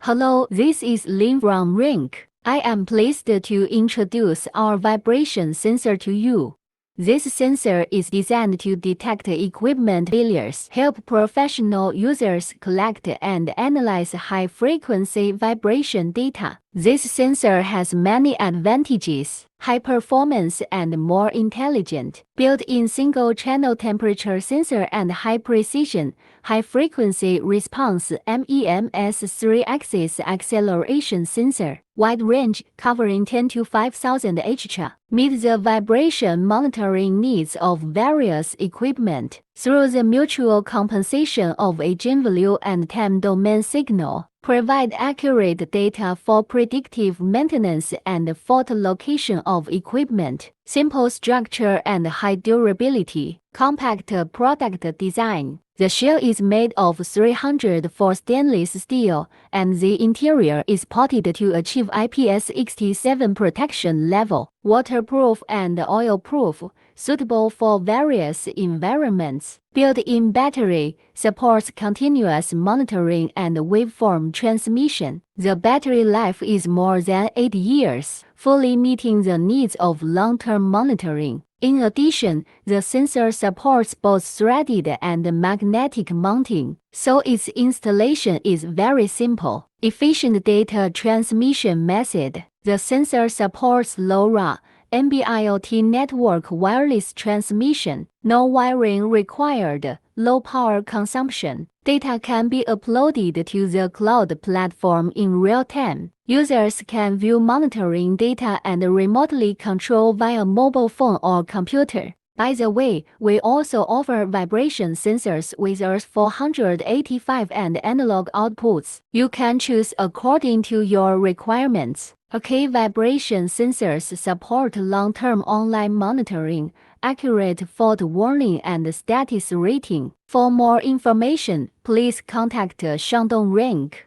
Hello, this is Lin from Renke. I am pleased to introduce our vibration sensor to you. This sensor is designed to detect equipment failures, help professional users collect and analyze high-frequency vibration data. This sensor has many advantages: high performance and more intelligent, built-in single-channel temperature sensor and high precision, high-frequency response MEMS 3-axis acceleration sensor, wide range covering 10 to 5000 Hz, meet the vibration monitoring needs of various equipment through the mutual compensation of eigenvalue and time domain signal. Provide accurate data for predictive maintenance and fault location of equipment. Simple structure and high durability. Compact product design. The shell is made of 304 stainless steel, and the interior is potted to achieve IPS67 protection level. Waterproof and oil-proof, suitable for various environments. Built-in battery supports continuous monitoring and waveform transmission. The battery life is more than 8 years, fully meeting the needs of long-term monitoring. In addition, the sensor supports both threaded and magnetic mounting, so its installation is very simple. Efficient data transmission method. The sensor supports LoRa, NB-IoT network wireless transmission, no wiring required, low power consumption. Data can be uploaded to the cloud platform in real time. Users can view monitoring data and remotely control via mobile phone or computer. By the way, we also offer vibration sensors with RS485 and analog outputs. You can choose according to your requirements. OK vibration sensors support long-term online monitoring, accurate fault warning and status rating. For more information, please contact Shandong Renke.